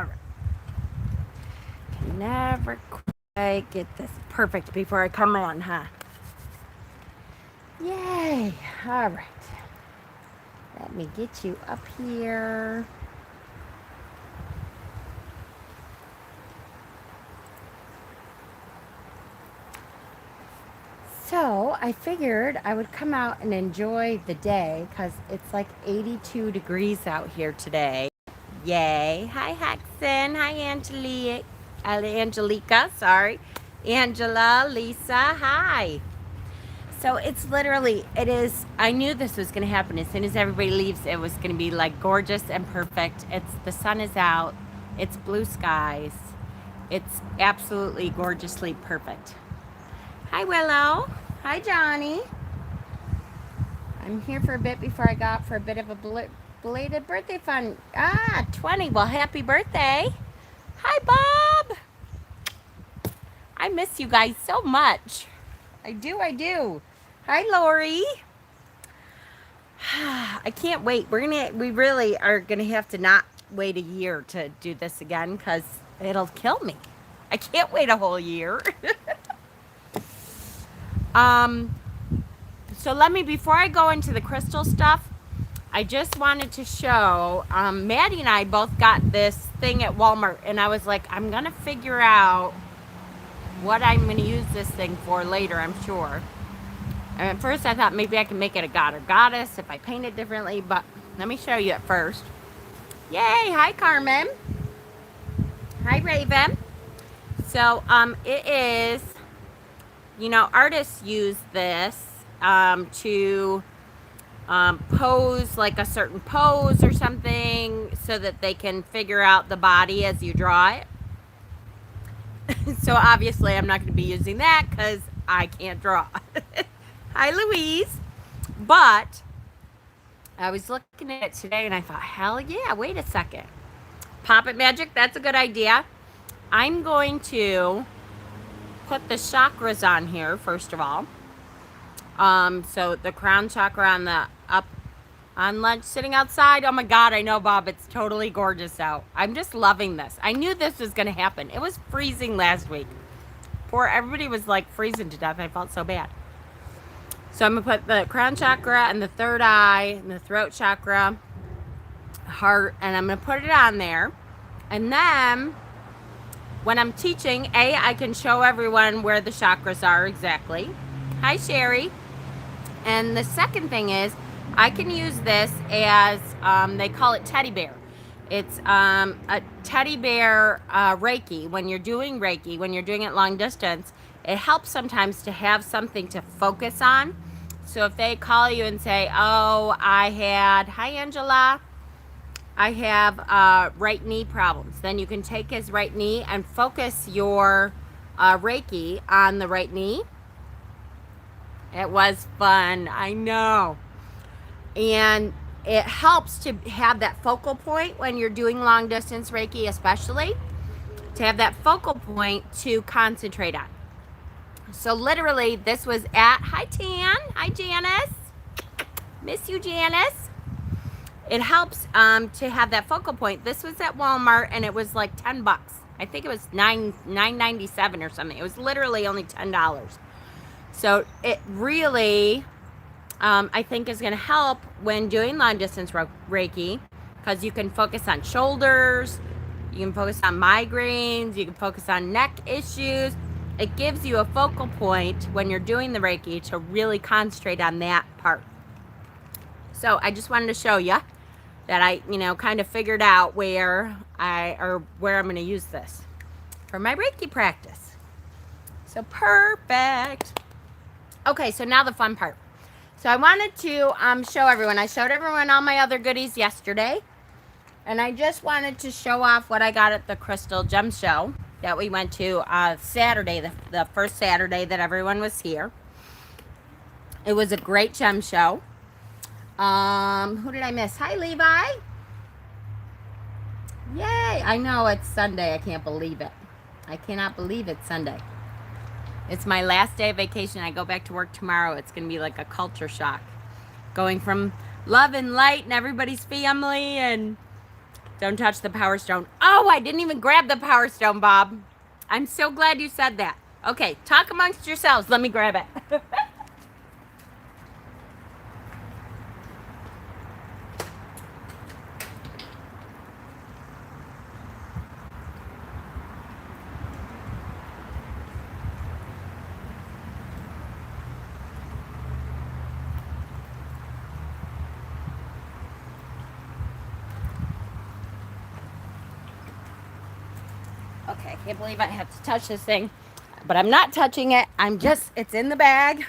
right. Can never quite get this perfect before I come on, huh? Yay. All right. Let me get you up here. So I figured I would come out and enjoy the day because it's like 82 degrees out here today. Yay. Hi, Hexen. Hi, Angelica. Sorry. Angela, Lisa. Hi. So it's literally, I knew this was going to happen. As soon as everybody leaves, it was going to be like gorgeous and perfect. The sun is out. It's blue skies. It's absolutely gorgeously perfect. Hi, Willow. Hi, Johnny. I'm here for a bit before I go out for a bit of a belated birthday fun. 20. Well, happy birthday. Hi, Bob. I miss you guys so much. I do. Hi, Lori. I can't wait. We really are gonna have to not wait a year to do this again because it'll kill me. I can't wait a whole year. So before I go into the crystal stuff, I just wanted to show, Maddie and I both got this thing at Walmart, and I was like, I'm gonna figure out what I'm gonna use this thing for later, I'm sure. And at first I thought maybe I can make it a god or goddess if I paint it differently, but let me show you at first. Yay, hi Carmen. Hi Raven. So it is, artists use this to pose like a certain pose or something so that they can figure out the body as you draw it. So obviously I'm not going to be using that because I can't draw. Hi Louise. But I was looking at it today and I thought, hell yeah, wait a second. Pop-it magic, that's a good idea. I'm going to put the chakras on here first of all. So the crown chakra on the up on lunch sitting outside. Oh my god, I know, Bob, it's totally gorgeous out. I'm just loving this. I knew this was gonna happen. It was freezing last week. Poor everybody was like freezing to death. I felt so bad. So I'm gonna put the crown chakra and the third eye and the throat chakra, heart, and I'm gonna put it on there. And then when I'm teaching, I can show everyone where the chakras are exactly. Hi Sherry. And the second thing is I can use this as, they call it teddy bear. It's a teddy bear Reiki. When you're doing Reiki, when you're doing it long distance, it helps sometimes to have something to focus on. So if they call you and say, oh, hi Angela, I have right knee problems, then you can take his right knee and focus your Reiki on the right knee. It was fun, I know. And it helps to have that focal point when you're doing long distance Reiki, especially to have that focal point to concentrate on. So literally this was at, hi Tan, hi Janice, miss you Janice. It helps to have that focal point. This was at Walmart and it was like $10. I think it was $9.97 or something. It was literally only $10. So it really, I think is going to help when doing long distance Reiki because you can focus on shoulders, you can focus on migraines, you can focus on neck issues. It gives you a focal point when you're doing the Reiki to really concentrate on that part. So I just wanted to show you that I, kind of figured out where I'm going to use this for my Reiki practice. So perfect. Okay, so now the fun part. So I wanted to show everyone. I showed everyone all my other goodies yesterday. And I just wanted to show off what I got at the Crystal Gem Show that we went to Saturday, the first Saturday that everyone was here. It was a great gem show. Who did I miss? Hi, Levi. Yay. I know it's Sunday. I can't believe it. I cannot believe it's Sunday. It's my last day of vacation. I go back to work tomorrow. It's going to be like a culture shock. Going from love and light and everybody's family and Don't touch the Power Stone. Oh, I didn't even grab the Power Stone, Bob. I'm so glad you said that. Okay, talk amongst yourselves. Let me grab it. Okay, I can't believe I have to touch this thing, but I'm not touching it. It's in the bag.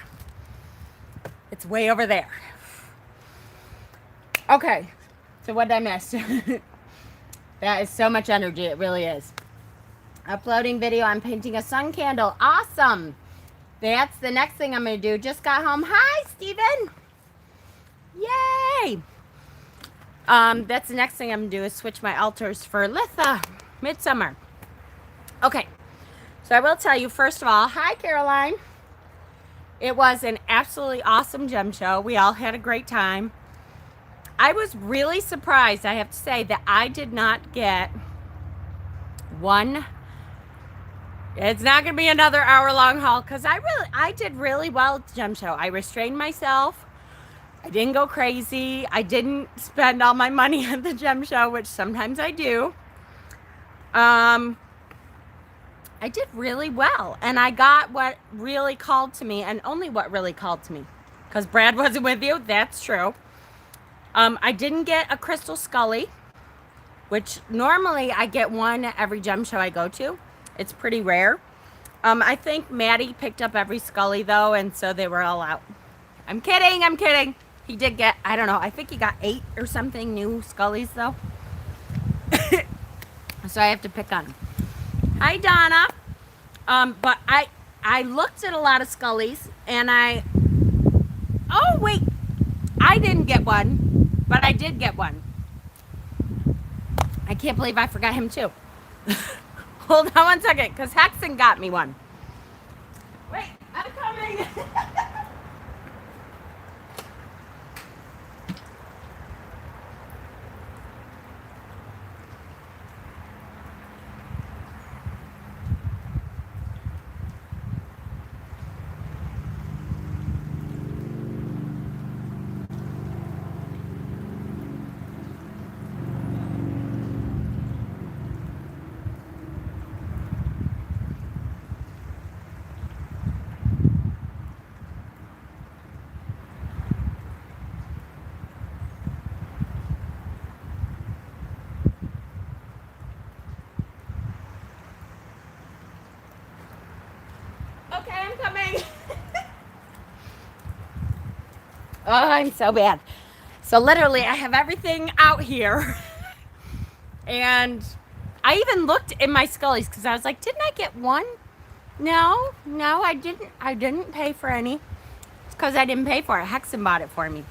It's way over there. Okay, so what did I miss? That is so much energy, it really is. Uploading video, I'm painting a sun candle. Awesome. That's the next thing I'm going to do. Just got home. Hi, Steven. Yay. That's the next thing I'm going to do is switch my altars for Litha Midsummer. Okay, so I will tell you, first of all, hi, Caroline. It was an absolutely awesome gem show. We all had a great time. I was really surprised, I have to say, that I did not get one. It's not going to be another hour-long haul because I did really well at the gem show. I restrained myself. I didn't go crazy. I didn't spend all my money at the gem show, which sometimes I do. I did really well, and I got what really called to me, and only what really called to me, because Brad wasn't with you. That's true. I didn't get a crystal scully, which normally I get one at every gem show I go to. It's pretty rare. I think Maddie picked up every scully, though, and so they were all out. I'm kidding. He did get, I don't know, I think he got 8 or something new scullies, though. So I have to pick on him. Hi, Donna. But I looked at a lot of scullies, and oh, wait. I didn't get one, but I did get one. I can't believe I forgot him, too. Hold on one second, because Hexen got me one. Wait, I'm coming. Okay, I'm coming. Oh, I'm so bad. So literally, I have everything out here. And I even looked in my scullies because I was like, didn't I get one? No, I didn't. I didn't pay for any. It's because I didn't pay for it. Hexen bought it for me.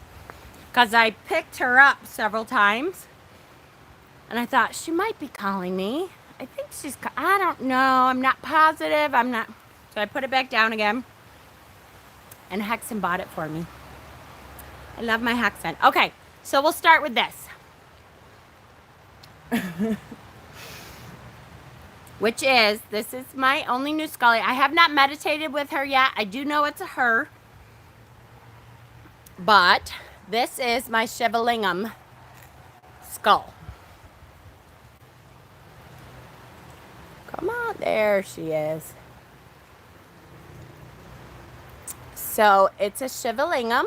Because I picked her up several times. And I thought, she might be calling me. I think she's, I don't know. I'm not positive. I'm not. So I put it back down again. And Hexen bought it for me. I love my Hexen. Okay, so we'll start with this. This is my only new scully. I have not meditated with her yet. I do know it's a her. But this is my Shivalingam skull. Come on, there she is. So it's a Shivalingam,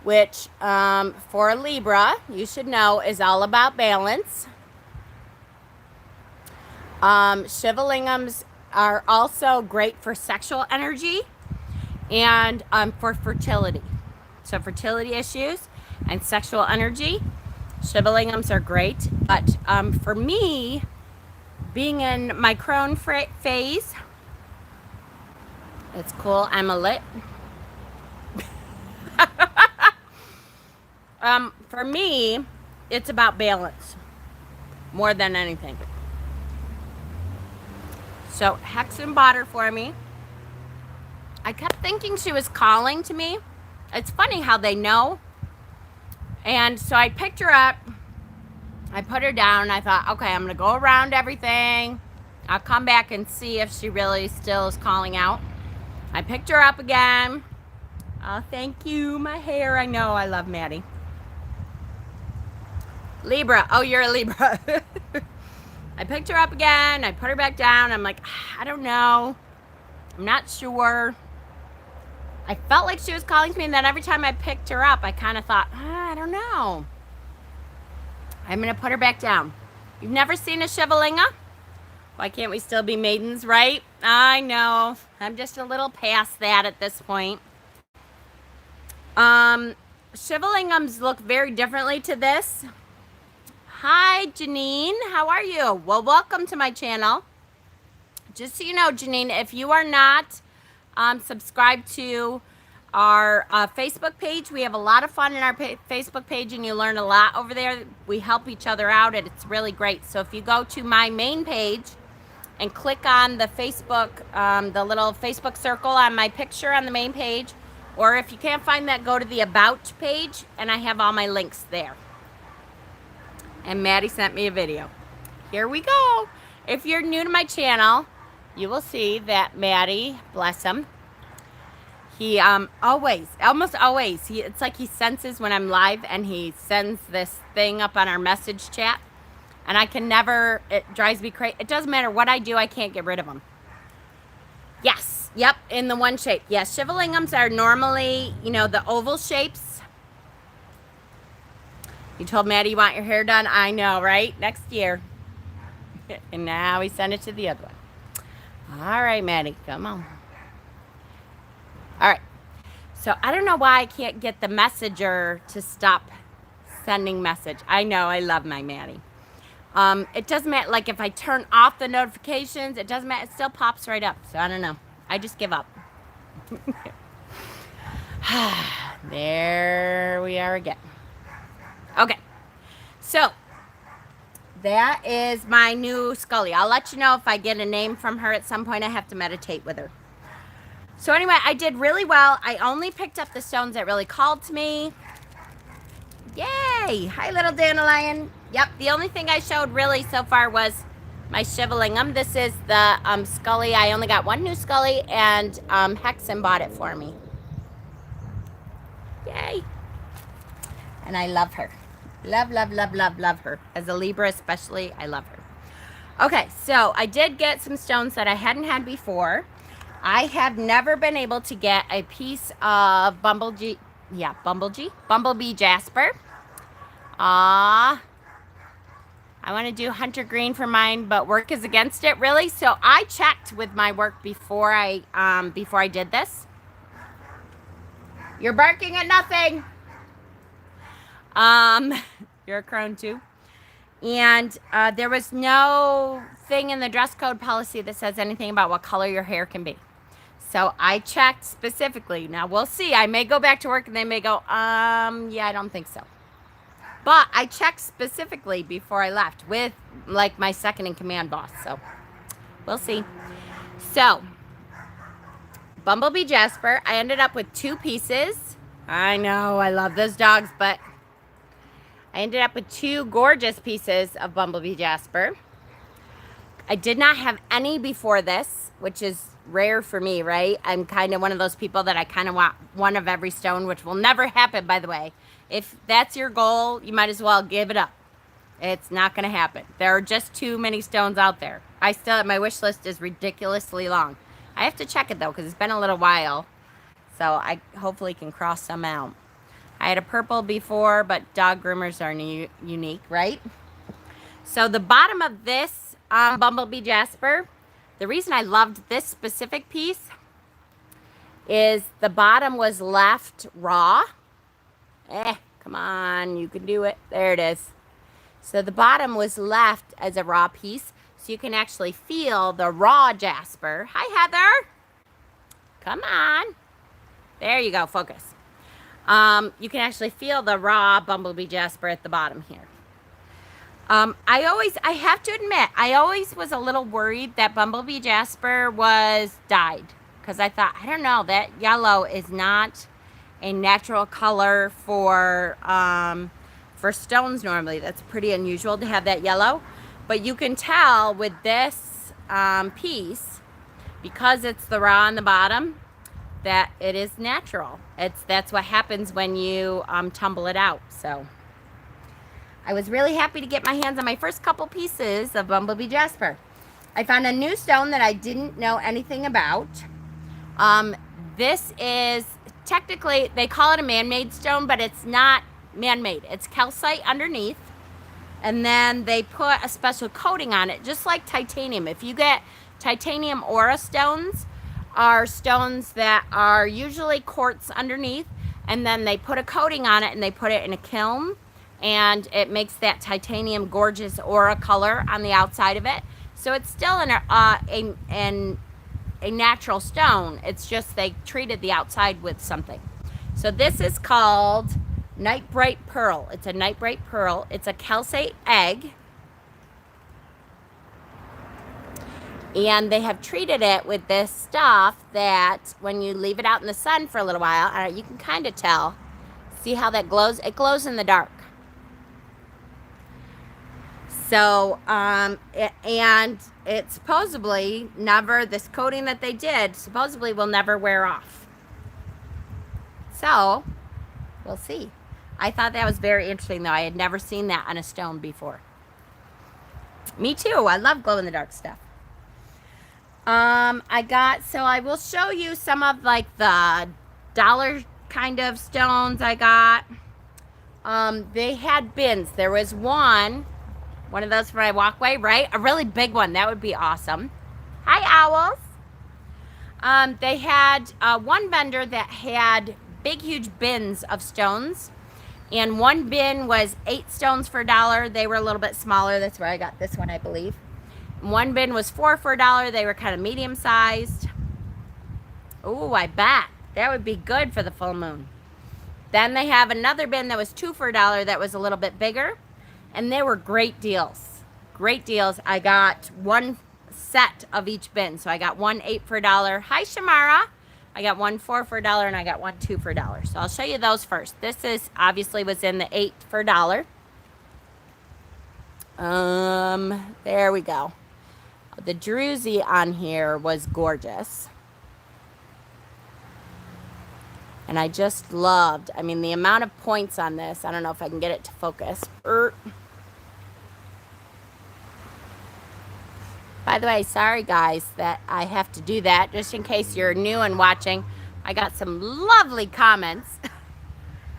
which for a Libra, you should know, is all about balance. Shivalingams are also great for sexual energy and for fertility. So fertility issues and sexual energy, Shivalingams are great. But for me, being in my crone phase, it's cool. I'm a lit. For me, it's about balance more than anything. So Hexen bought her for me. I kept thinking she was calling to me. It's funny how they know. And so I picked her up I put her down. I thought, okay, I'm going to go around everything. I'll come back and see if she really still is calling out. I picked her up again. Oh, thank you. My hair. I know. I love Maddie. Libra. Oh, you're a Libra. I picked her up again. I put her back down. I'm like, I don't know. I'm not sure. I felt like she was calling to me, and then every time I picked her up, I kind of thought, I don't know. I'm going to put her back down. You've never seen a Shivalinga? Why can't we still be maidens, right? I know. I'm just a little past that at this point. Shivalingams look very differently to this. Hi, Janine. How are you? Well, welcome to my channel. Just so you know, Janine, if you are not subscribed to our Facebook page, we have a lot of fun in our Facebook page, and you learn a lot over there. We help each other out, and it's really great. So if you go to my main page and click on the Facebook, the little Facebook circle on my picture on the main page, or if you can't find that, go to the About page, and I have all my links there. And Maddie sent me a video. Here we go. If you're new to my channel, you will see that Maddie, bless him, he almost always, it's like he senses when I'm live, and he sends this thing up on our message chat, and I can never, it drives me crazy. It doesn't matter what I do, I can't get rid of them. Yes, yep, in the one shape. Yes, Shivalingams are normally, you know, the oval shapes. You told Maddie you want your hair done? I know, right? Next year. And now we send it to the other one. All right, Maddie, come on. All right. So I don't know why I can't get the messenger to stop sending message. I know, I love my Maddie. It doesn't matter, like if I turn off the notifications, it doesn't matter, it still pops right up. So I don't know. I just give up. There we are again. Okay. So that is my new Scully. I'll let you know if I get a name from her at some point. I have to meditate with her. So anyway, I did really well. I only picked up the stones that really called to me. Yay! Hi, little dandelion. Yep, the only thing I showed really so far was my Shivalingam. This is the Scully. I only got one new Scully, and Hexen bought it for me. Yay! And I love her. Love, love, love, love, love her. As a Libra especially, I love her. Okay, so I did get some stones that I hadn't had before. I have never been able to get a piece of bumblebee jasper. I want to do hunter green for mine, but work is against it, really. So I checked with my work before I did this. You're barking at nothing. You're a crone too. And there was no thing in the dress code policy that says anything about what color your hair can be. So I checked specifically. Now we'll see. I may go back to work and they may go, yeah, I don't think so. But I checked specifically before I left with like my second in command boss. So we'll see. So bumblebee jasper, I ended up with 2 pieces. I know, I love those dogs, but I ended up with 2 gorgeous pieces of bumblebee jasper. I did not have any before this, which is rare for me, right? I'm kind of one of those people that I kind of want one of every stone, which will never happen, by the way. If that's your goal, you might as well give it up. It's not going to happen. There are just too many stones out there. My wish list is ridiculously long. I have to check it, though, because it's been a little while. So I hopefully can cross some out. I had a purple before, but dog groomers are unique, right? So the bottom of this bumblebee jasper, the reason I loved this specific piece is the bottom was left raw. Come on, you can do it. There it is. So the bottom was left as a raw piece, so you can actually feel the raw jasper. Hi, Heather. Come on. There you go, focus. You can actually feel the raw bumblebee jasper at the bottom here. I have to admit, I always was a little worried that bumblebee jasper was dyed, because I thought, I don't know, that yellow is not a natural color for for stones normally. That's pretty unusual to have that yellow. But you can tell with this piece, because it's the raw on the bottom, that it is natural. That's what happens when you tumble it out. So I was really happy to get my hands on my first couple pieces of bumblebee jasper. I found a new stone that I didn't know anything about. This is technically, they call it a man-made stone, but it's not man-made. It's calcite underneath, and then they put a special coating on it, just like titanium. If you get titanium aura stones, are stones that are usually quartz underneath, and then they put a coating on it and they put it in a kiln, and it makes that titanium gorgeous aura color on the outside of it. So it's still a natural stone. It's just they treated the outside with something. So this is called Night Bright Pearl. It's a Night Bright Pearl. It's a calcite egg. And they have treated it with this stuff that when you leave it out in the sun for a little while, you can kind of tell. See how that glows? It glows in the dark. So, and it supposedly never, this coating that they did, supposedly will never wear off. So, we'll see. I thought that was very interesting, though. I had never seen that on a stone before. Me too. I love glow-in-the-dark stuff. So I will show you some of, like, the dollar kind of stones I got. They had bins. There was one of those for my walkway, right? A really big one. That would be awesome. Hi, owls. They had one vendor that had big, huge bins of stones. And one bin was 8 stones for $1. They were a little bit smaller. That's where I got this one, I believe. One bin was 4 for $1. They were kind of medium-sized. Ooh, I bet. That would be good for the full moon. Then they have another bin that was 2 for $1 that was a little bit bigger. And they were great deals. Great deals. I got one set of each bin. So I got one 8 for $1. Hi, Shamara. I got one 4 for $1 and I got one 2 for $1. So I'll show you those first. This is obviously was in the 8 for $1. There we go. The druzy on here was gorgeous. And I just loved, I mean, the amount of points on this. I don't know if I can get it to focus. By the way, sorry guys that I have to do that. Just in case you're new and watching, I got some lovely comments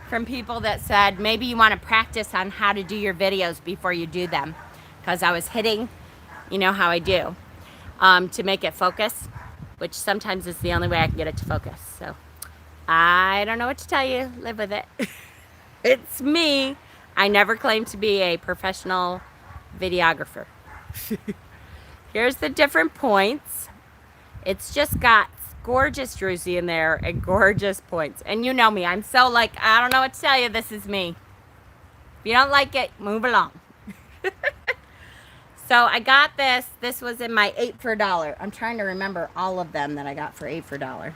from people that said maybe you want to practice on how to do your videos before you do them. Because I was hitting, you know how I do, to make it focus, which sometimes is the only way I can get it to focus. So I don't know what to tell you. Live with it. It's me. I never claimed to be a professional videographer. Here's the different points. It's just got gorgeous druzy in there and gorgeous points. And you know me. I'm so like, I don't know what to tell you. This is me. If you don't like it, move along. So I got this. This was in my 8 for $1. I'm trying to remember all of them that I got for 8 for $1.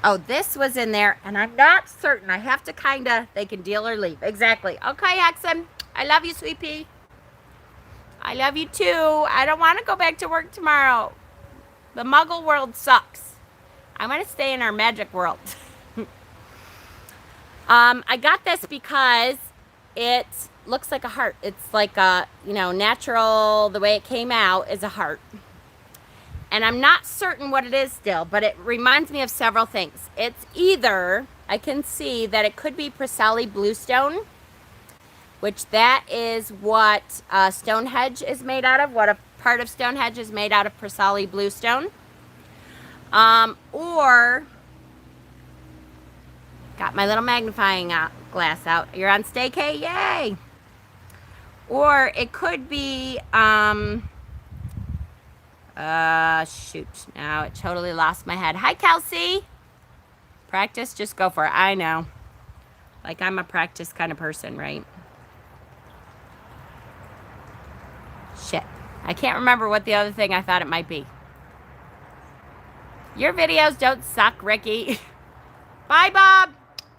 Oh, this was in there, and I'm not certain. I have to kind of, they can deal or leave. Exactly. Okay, Hexam. I love you, sweet pea. I love you too. I don't want to go back to work tomorrow. The muggle world sucks. I want to stay in our magic world. I got this because it looks like a heart. It's like a, you know, natural, the way it came out is a heart. And I'm not certain what it is still, but it reminds me of several things. It's either, I can see that it could be Preseli bluestone, which that is what Stonehenge is made out of, what a part of Stonehenge is made out of Preseli bluestone. Or, got my little magnifying glass out. You're on staycay, yay! Or it could be, shoot, now it totally lost my head. Hi, Kelsey. Practice, just go for it. I know. Like, I'm a practice kind of person, right? Shit. I can't remember what the other thing I thought it might be. Your videos don't suck, Ricky. Bye, Bob.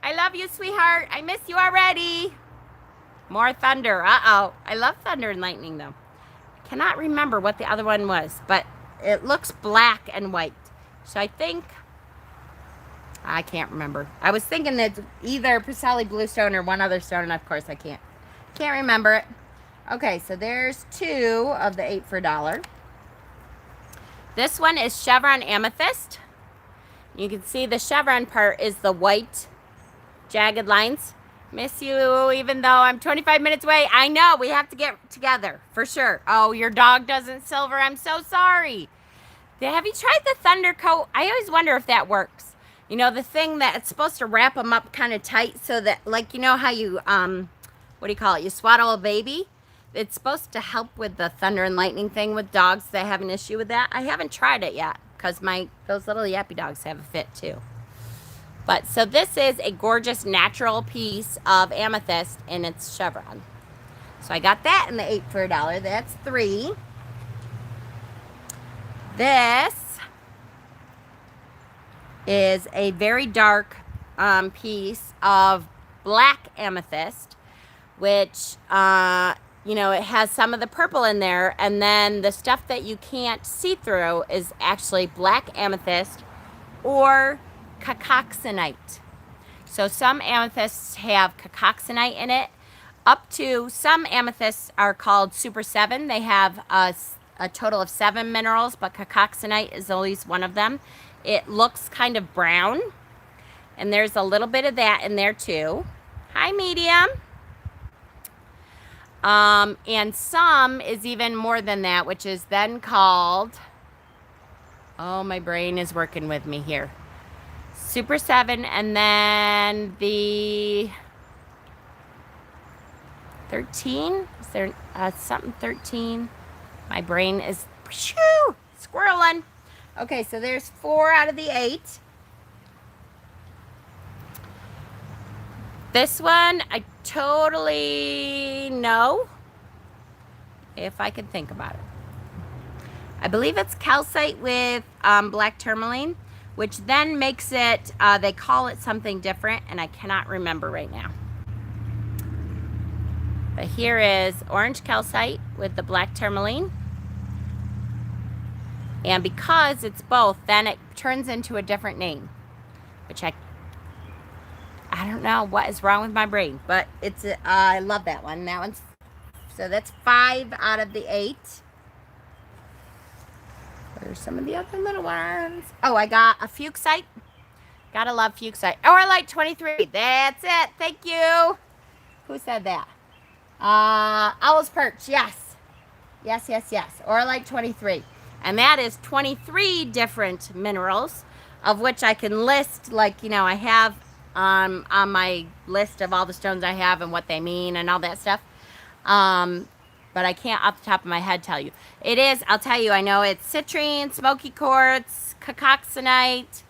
I love you, sweetheart. I miss you already. More thunder. Uh-oh. I love thunder and lightning, though. I cannot remember what the other one was, but it looks black and white. So I think... I can't remember. I was thinking it's either Priscilla Bluestone or one other stone, and of course I can't remember it. Okay, so there's 2 of the 8 for $1. This one is chevron amethyst. You can see the chevron part is the white jagged lines. Miss you even though I'm 25 minutes away. I know, we have to get together for sure. Oh, your dog doesn't silver. I'm so sorry. Have you tried the Thunder Coat? I always wonder if that works. You know, the thing that it's supposed to wrap them up kind of tight so that, like, you know how you, what do you call it? You swaddle a baby? It's supposed to help with the thunder and lightning thing with dogs that have an issue with that. I haven't tried it yet because those little yappy dogs have a fit too. But, so this is a gorgeous natural piece of amethyst and it's chevron. So I got that in the 8 for $1. That's 3. This is a very dark piece of black amethyst, which, you know, it has some of the purple in there, and then the stuff that you can't see through is actually black amethyst or cacoxenite. So some amethysts have cacoxenite in it. Up to, some amethysts are called Super 7. They have a total of 7 minerals, but cacoxenite is always one of them. It looks kind of brown, and there's a little bit of that in there too. Hi, medium. And some is even more than that, which is then called, oh, my brain is working with me here. Super 7, and then the 13? Is there something 13? My brain is squirreling. Okay, so there's 4 out of the 8. This one, I totally know, if I can think about it. I believe it's calcite with black tourmaline, which then makes it, they call it something different, and I cannot remember right now. But here is orange calcite with the black tourmaline. And because it's both, then it turns into a different name, which I don't know what is wrong with my brain, but it's, I love that one. That one's, so that's 5 out of the 8. Where's some of the other little ones? Oh, I got a fuchsite. Gotta love fuchsite. Orlite 23. That's it. Thank you. Who said that? Owl's Perch. Yes. Yes, yes, yes. Orlite 23. And that is 23 different minerals, of which I can list, like, you know, I have on my list of all the stones I have and what they mean and all that stuff. But I can't off the top of my head tell you. It is, I'll tell you, I know it's citrine, smoky quartz, cacoxenite.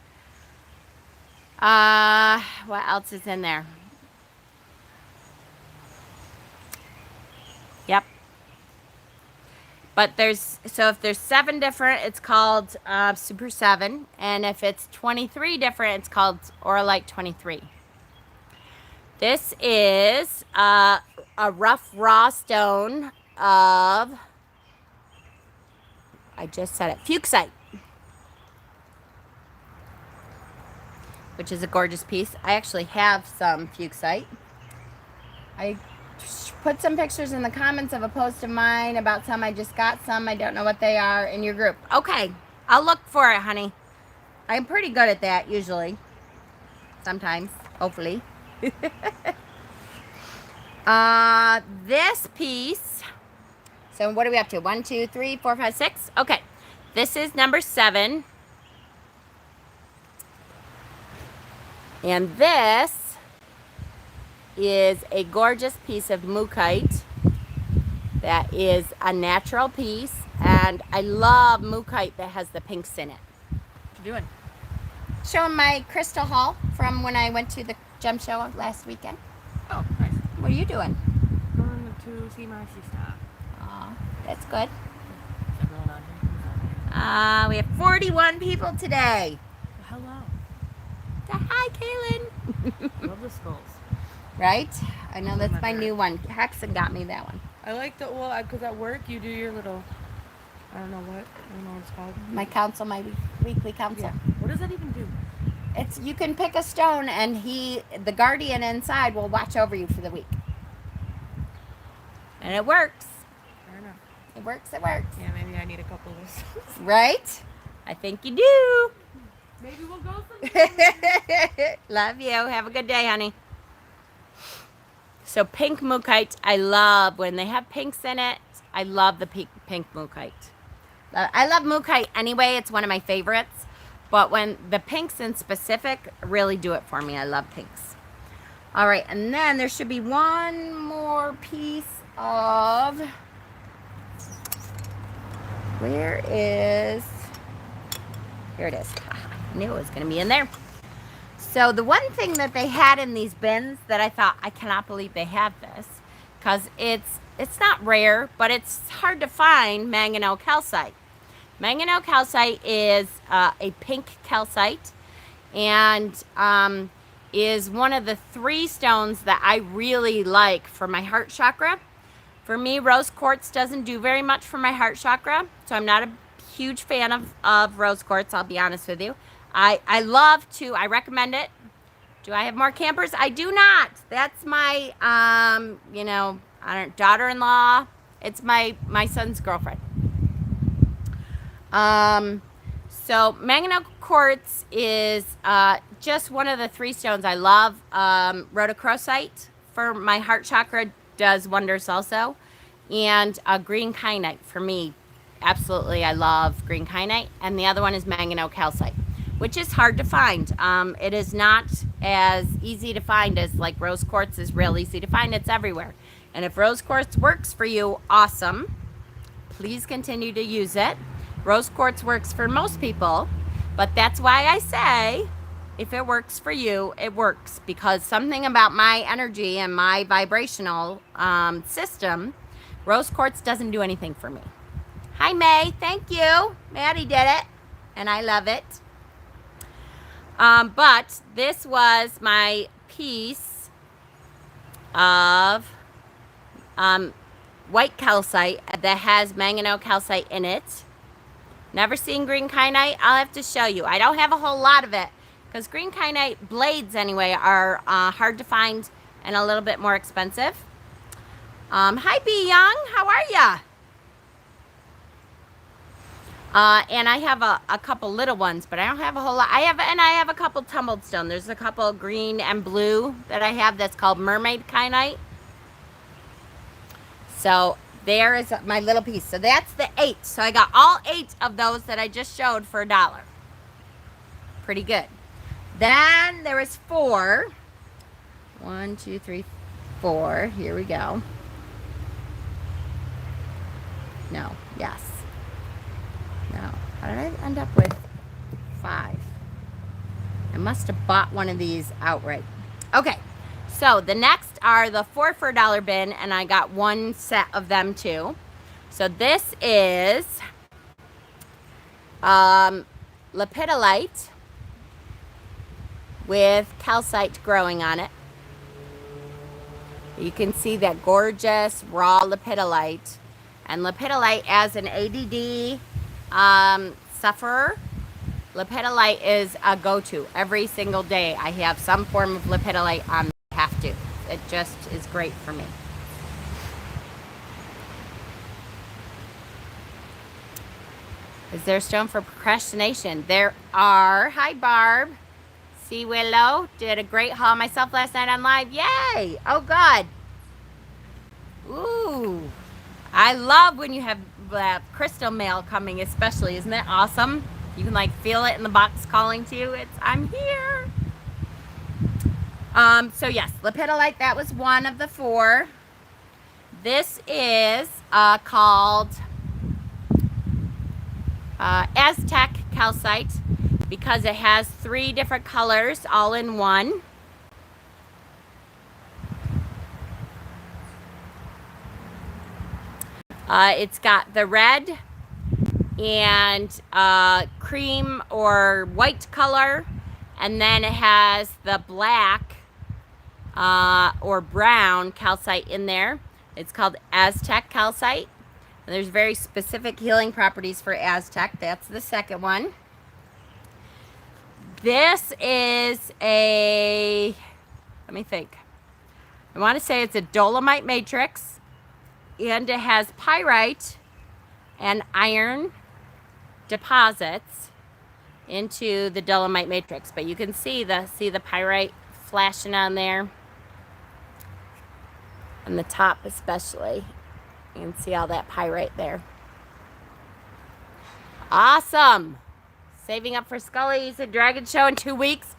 What else is in there? Yep. But there's, so if there's 7 different, it's called Super 7. And if it's 23 different, it's called Orlite 23. This is a rough raw stone of, I just said it, fuchsite. Which is a gorgeous piece. I actually have some fuchsite. I put some pictures in the comments of a post of mine about some. I just got some. I don't know what they are in your group. Okay, I'll look for it, honey. I'm pretty good at that usually. Sometimes, hopefully. This piece. So what are we up to? 1, 2, 3, 4, 5, 6. Okay, this is number 7. And this is a gorgeous piece of mookaite that is a natural piece, and I love mookaite that has the pinks in it. What you doing? Showing my crystal haul from when I went to the gem show last weekend. Oh, nice. What are you doing? Going to see my sister. Aw, that's good. Is everyone on here? We have 41 people today. Well, hello. Say hi, Kaylin. Love the skulls. Right? I know Those are that's my my new one. Hexen got me that one. I like the, well, because at work you do your little, I don't know what it's called. My council, my weekly council. Yeah. What does that even do? It's you can pick a stone and the guardian inside will watch over you for the week. And it works. Fair enough. It works, it works. Yeah, maybe I need a couple of those. Right? I think you do. Maybe we'll go sometime. Love you. Have a good day, honey. So pink mookite, I love when they have pinks in it. I love the pink mookite. I love mookite anyway. It's one of my favorites. But when the pinks in specific really do it for me. I love pinks. All right, and then there should be one more piece of, here it is. I knew it was going to be in there. So the one thing that they had in these bins that I thought, I cannot believe they have this, because it's not rare, but it's hard to find manganese calcite. Manganese calcite is a pink calcite, and is one of the 3 stones that I really like for my heart chakra. For me, rose quartz doesn't do very much for my heart chakra, so I'm not a huge fan of rose quartz, I'll be honest with you. I recommend it. Do I have more campers? I do not. That's my, daughter-in-law. It's my son's girlfriend. So manganese quartz is just one of the 3 stones I love. Rhodochrosite for my heart chakra does wonders also. And green kyanite for me. Absolutely, I love green kyanite. And the other one is manganese calcite, which is hard to find. It is not as easy to find as like rose quartz is real easy to find. It's everywhere. And if rose quartz works for you, awesome. Please continue to use it. Rose quartz works for most people, but that's why I say if it works for you, it works, because something about my energy and my vibrational system, rose quartz doesn't do anything for me. Hi, May. Thank you. Maddie did it, and I love it. But this was my piece of white calcite that has manganese calcite in it. Never seen green kyanite? I'll have to show you. I don't have a whole lot of it because green kyanite blades anyway are hard to find and a little bit more expensive. Hi, B Young. How are ya? And I have a couple little ones, but I don't have a whole lot. I have a couple tumbled stone. There's a couple green and blue that I have that's called mermaid kyanite. So there is my little piece. So that's the 8. So I got all 8 of those that I just showed for $1. Pretty good. Then there is 4. 1, 2, 3, 4. Here we go. No. Yes. No. How did I end up with 5? I must have bought one of these outright. Okay. So the next are the 4 for $1 bin, and I got 1 set of them too. So this is lepidolite with calcite growing on it. You can see that gorgeous raw lepidolite. And lepidolite, as an ADD sufferer, lepidolite is a go-to. Every single day I have some form of lepidolite on me. I have to. It just is great for me. Is there a stone for procrastination? There are. Hi, Barb. See Willow. Did a great haul myself last night on live. Yay! Oh, God. Ooh. I love when you have crystal mail coming, especially. Isn't that awesome? You can like feel it in the box calling to you. I'm here. So yes, lepidolite, that was one of the 4. This is called Aztec calcite because it has 3 different colors all in one. It's got the red and cream or white color, And then it has the black or brown calcite in there. It's called Aztec calcite. And there's very specific healing properties for Aztec. That's the second one. This is a, let me think. I want to say it's a dolomite matrix, and it has pyrite and iron deposits into the dolomite matrix. But you can see the pyrite flashing on there, on the top especially. You can see all that pyrite there. Awesome. Saving up for Scully's and Dragon Show in 2 weeks.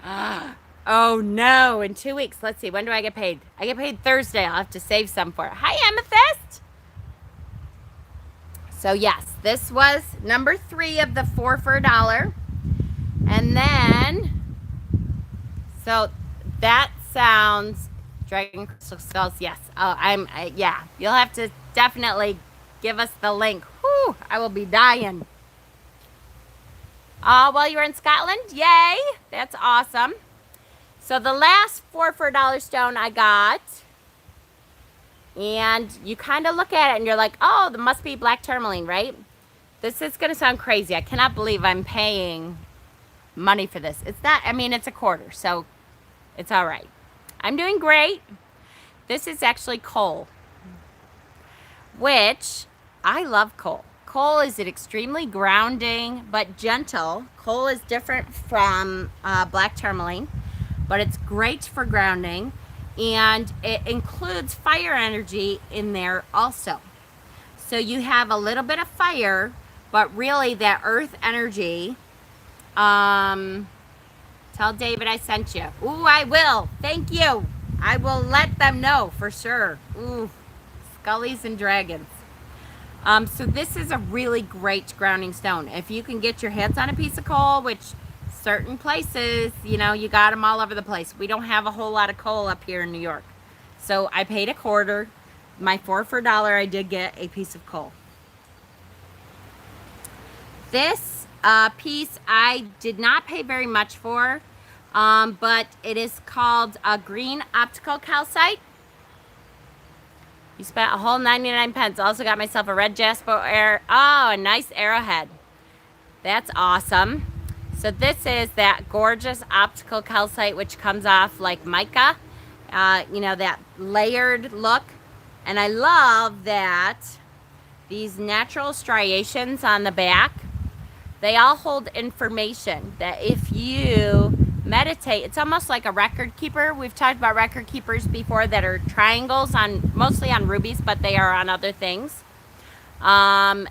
Oh no, in 2 weeks. Let's see, when do I get paid? I get paid Thursday. I'll have to save some for it. Hi, Amethyst. So yes, this was number 3 of the 4 for $1. And then, so that sounds, Dragon Crystal Skulls, yes. Oh, yeah, you'll have to definitely give us the link. Whew, I will be dying. Well, you're in Scotland? Yay! That's awesome. So the last 4 for $1 stone I got, and you kind of look at it and you're like, oh, there must be black tourmaline, right? This is going to sound crazy. I cannot believe I'm paying money for this. It's not, I mean, it's a quarter, so it's all right. I'm doing great. This is actually coal, which I love coal. Coal is extremely grounding but gentle. Coal is different from black tourmaline, but it's great for grounding, and it includes fire energy in there also. So you have a little bit of fire, but really that earth energy. Tell David I sent you. Ooh, I will. Thank you. I will let them know for sure. Ooh, Scullies and Dragons. So this is a really great grounding stone. If you can get your hands on a piece of coal, which certain places, you know, you got them all over the place. We don't have a whole lot of coal up here in New York. So I paid a quarter. My 4 for $1, I did get a piece of coal. This piece I did not pay very much for, but it is called a green optical calcite. You spent a whole 99 pence. Also got myself a red jasper a nice arrowhead. That's awesome. So this is that gorgeous optical calcite, which comes off like mica. You know, that layered look. And I love that these natural striations on the back, they all hold information that if you meditate, it's almost like a record keeper. We've talked about record keepers before that are triangles on, mostly on rubies, but they are on other things. And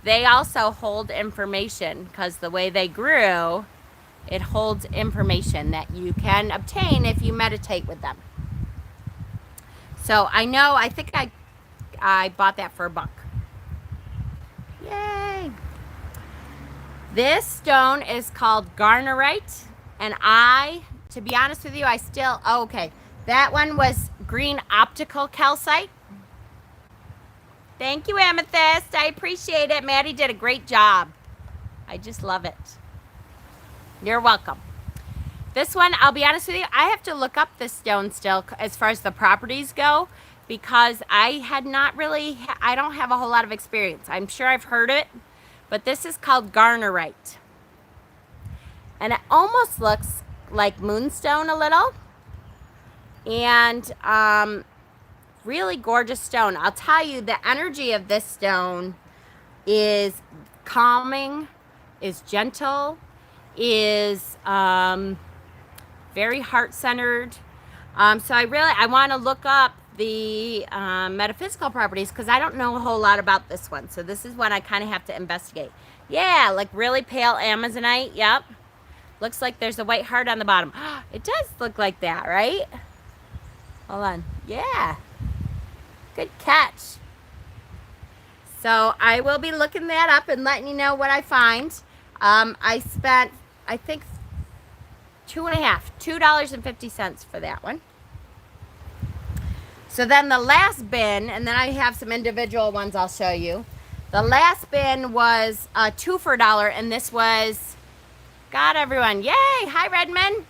they also hold information because the way they grew, it holds information that you can obtain if you meditate with them. So I know, I think I bought that for $1. Yay! This stone is called garnerite. And to be honest with you, okay. That one was green optical calcite. Thank you, Amethyst. I appreciate it. Maddie did a great job. I just love it. You're welcome. This one, I'll be honest with you, I have to look up this stone still as far as the properties go, because I don't have a whole lot of experience. I'm sure I've heard it, but this is called garnerite. And it almost looks like moonstone a little. And really gorgeous stone. I'll tell you, the energy of this stone is calming, is gentle, is very heart-centered. So I want to look up the metaphysical properties because I don't know a whole lot about this one. So this is one I kind of have to investigate. Yeah, like really pale amazonite. Yep. Looks like there's a white heart on the bottom. It does look like that, right? Hold on. Yeah. Good catch. So I will be looking that up and letting you know what I find. I spent, I think, $2.50 for that one. So then the last bin, and then I have some individual ones I'll show you. The last bin was 2 for $1, and this was Got everyone. Yay! Hi, Redmond.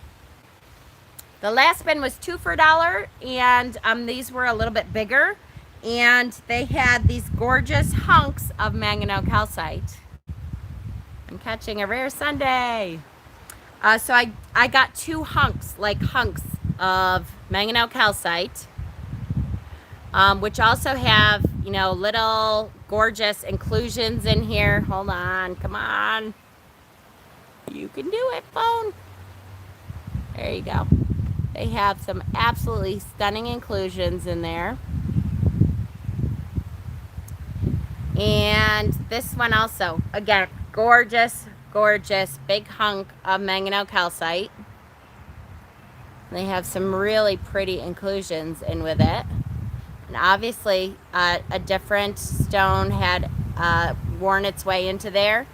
The last bin was 2 for $1, and these were a little bit bigger, and they had these gorgeous hunks of manganese calcite. I'm catching a rare Sunday. So I got 2 hunks, like hunks of manganese calcite, which also have, you know, little gorgeous inclusions in here. Hold on, come on. You can do it, phone. There you go. They have some absolutely stunning inclusions in there. And this one also, again, gorgeous, gorgeous big hunk of manganese calcite. They have some really pretty inclusions in with it. And obviously, a different stone had worn its way into there.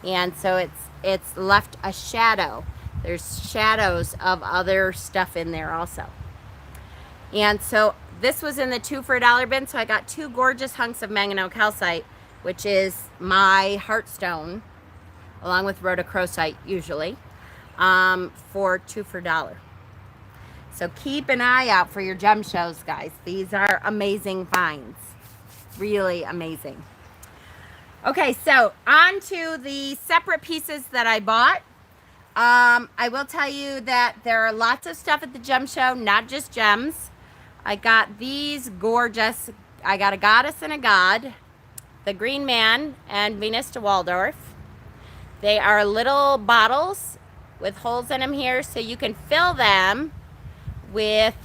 And so it's left a shadow. There's shadows of other stuff in there also. And so this was in the 2 for $1 bin. So I got 2 gorgeous hunks of manganese calcite, which is my heartstone, along with rhodochrosite usually, for 2 for $1. So keep an eye out for your gem shows, guys. These are amazing finds. Really amazing. Okay, so on to the separate pieces that I bought. I will tell you that there are lots of stuff at the gem show, not just gems. I got these gorgeous, I got a goddess and a god, the Green Man and Venus de Waldorf. They are little bottles with holes in them here, so you can fill them with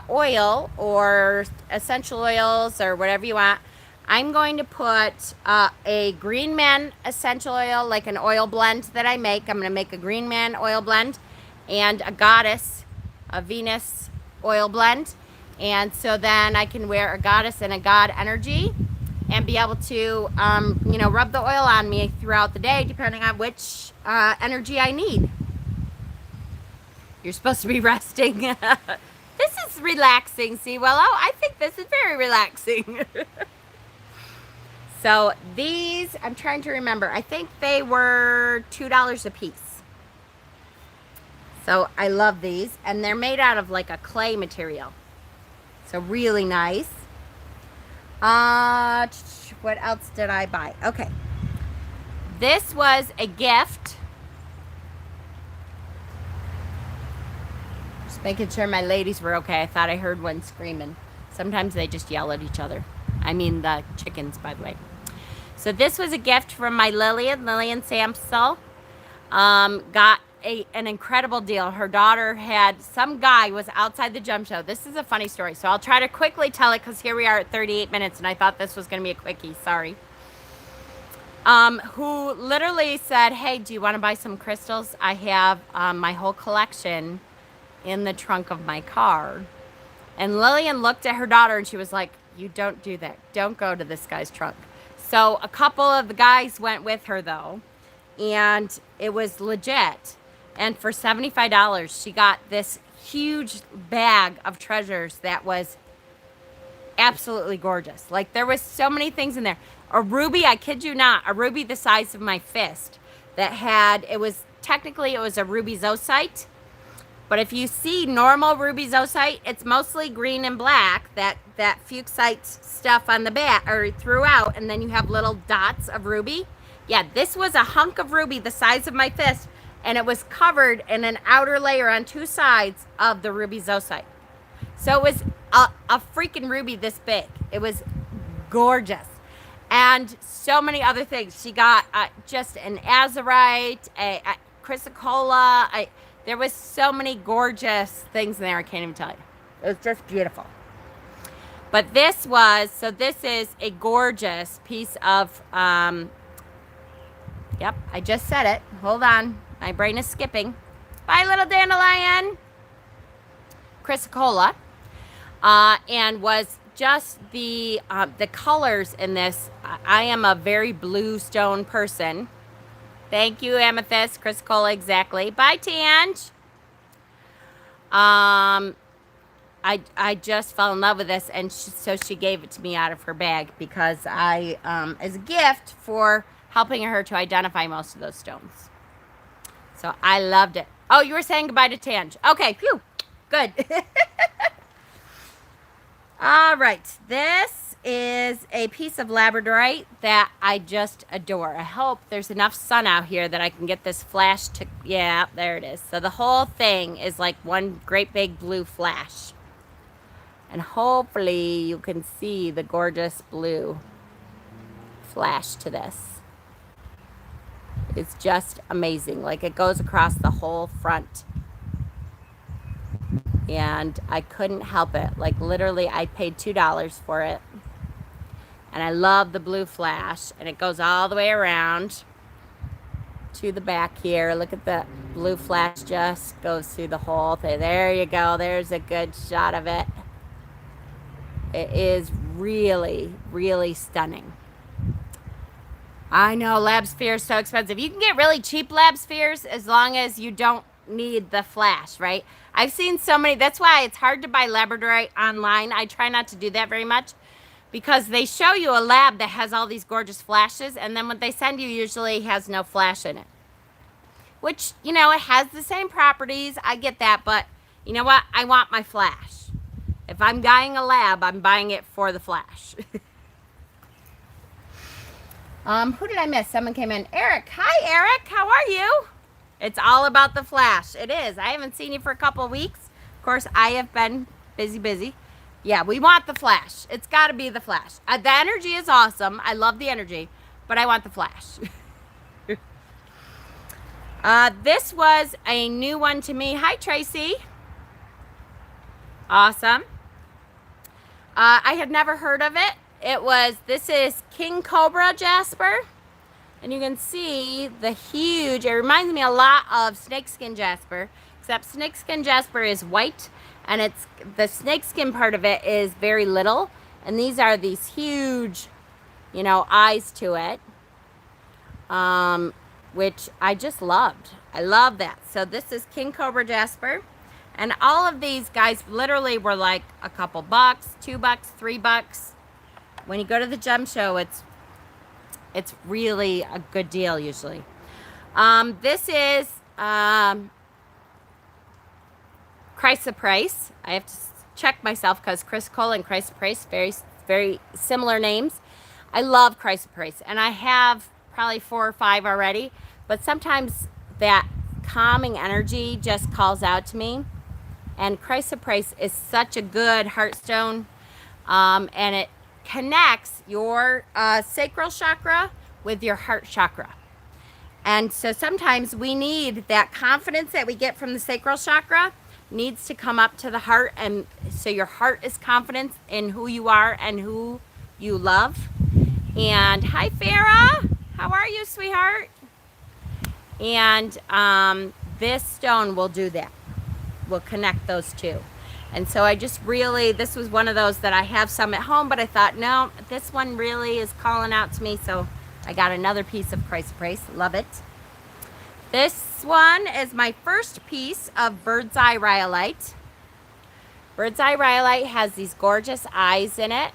oil or essential oils or whatever you want. I'm going to put a Green Man essential oil, like an oil blend that I make. I'm going to make a Green Man oil blend and a goddess, a Venus oil blend. And so then I can wear a goddess and a god energy and be able to, you know, rub the oil on me throughout the day, depending on which energy I need. You're supposed to be resting. This is relaxing, see, Willow. I think this is very relaxing. So these, I'm trying to remember, I think they were $2 a piece. So I love these, and they're made out of like a clay material. So really nice. What else did I buy? Okay. This was a gift. Just making sure my ladies were okay. I thought I heard one screaming. Sometimes they just yell at each other. I mean the chickens, by the way. So this was a gift from my Lillian Samsel. Got an incredible deal. Her daughter had, some guy was outside the gem show. This is a funny story, so I'll try to quickly tell it because here we are at 38 minutes and I thought this was going to be a quickie. Sorry. Who literally said, hey, do you want to buy some crystals? I have my whole collection in the trunk of my car. And Lillian looked at her daughter and she was like, you don't do that. Don't go to this guy's trunk. So a couple of the guys went with her though, and it was legit. And for $75, she got this huge bag of treasures that was absolutely gorgeous. Like there was so many things in there. A ruby, I kid you not, a ruby the size of my fist that had, it was a ruby zoisite. But if you see normal ruby zoisite, it's mostly green and black, that fuchsite stuff on the back or throughout, and then you have little dots of ruby. Yeah, this was a hunk of ruby the size of my fist, and it was covered in an outer layer on 2 sides of the ruby zoisite. So it was a freaking ruby this big. It was gorgeous. And so many other things. She got just an azurite, a chrysocolla. There was so many gorgeous things in there, I can't even tell you. It was just beautiful. But this is a gorgeous piece of, yep, I just said it. Hold on. My brain is skipping. Bye, little dandelion. Chrysocolla. And was just the colors in this. I am a very blue stone person. Thank you, Amethyst, Chrysocolla, exactly. Bye, Tange. I just fell in love with this, and so she gave it to me out of her bag because as a gift for helping her to identify most of those stones. So I loved it. Oh, you were saying goodbye to Tange. Okay, phew. Good. All right. This is a piece of labradorite that I just adore. I hope there's enough sun out here that I can get this flash to... Yeah, there it is. So the whole thing is like one great big blue flash. And hopefully you can see the gorgeous blue flash to this. It's just amazing. Like it goes across the whole front. And I couldn't help it. Like literally I paid $2 for it. And I love the blue flash. And it goes all the way around to the back here. Look at the blue flash just goes through the whole thing. There you go. There's a good shot of it. It is really, really stunning. I know lab sphere is so expensive. You can get really cheap lab spheres as long as you don't need the flash, right? I've seen so many. That's why it's hard to buy labradorite online. I try not to do that very much because they show you a lab that has all these gorgeous flashes, and then what they send you usually has no flash in it. Which, you know, it has the same properties. I get that, but you know what? I want my flash. If I'm buying a lab, I'm buying it for the flash. Who did I miss? Someone came in. Eric. Hi, Eric. How are you? It's all about the flash. It is. I haven't seen you for a couple of weeks. Of course, I have been busy. Yeah, we want the flash. It's got to be the flash. The energy is awesome. I love the energy, but I want the flash. This was a new one to me. Hi, Tracy. Awesome. I had never heard of it. This is King Cobra Jasper. And you can see the huge, it reminds me a lot of snakeskin jasper, except snakeskin jasper is white, and the snakeskin part of it is very little. And these are these huge, you know, eyes to it, which I just loved. I love that. So this is King Cobra Jasper. And all of these guys literally were like a couple bucks, $2, $3. When you go to the gem show, it's really a good deal usually. This is chrysoprase. I have to check myself because Chris Cole and chrysoprase, very similar names. I love chrysoprase, and I have probably 4 or 5 already. But sometimes that calming energy just calls out to me. And chrysoprase is such a good heartstone, and it connects your sacral chakra with your heart chakra. And so sometimes we need that confidence that we get from the sacral chakra needs to come up to the heart, and so your heart is confident in who you are and who you love. And hi, Farah. How are you, sweetheart? And this stone will do that. Will connect those two. And so I just really, this was one of those that I have some at home, but I thought, no, this one really is calling out to me. So I got another piece of chrysoprase. Love it. This one is my first piece of bird's eye rhyolite. Bird's eye rhyolite has these gorgeous eyes in it.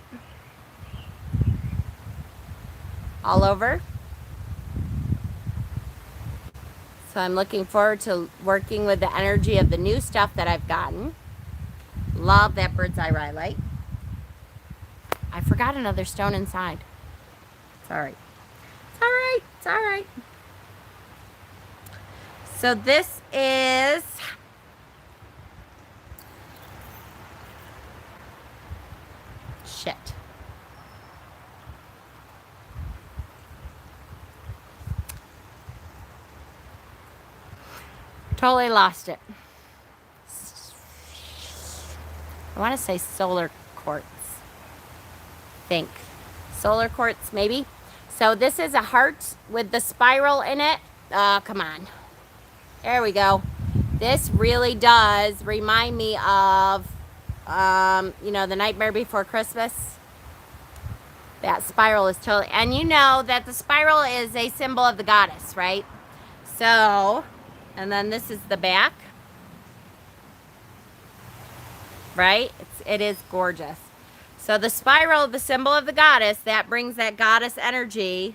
All over. So I'm looking forward to working with the energy of the new stuff that I've gotten. Love that bird's eye rhyolite. I forgot another stone inside. It's all right. It's all right. It's all right. So this is shit. Totally lost it. I want to say solar quartz. Think. Solar quartz, maybe. So this is a heart with the spiral in it. Come on. There we go. This really does remind me of, you know, The Nightmare Before Christmas. That spiral is totally, and you know that the spiral is a symbol of the goddess, right? So, and then this is the back, right? It is gorgeous. So the spiral, the symbol of the goddess, that brings that goddess energy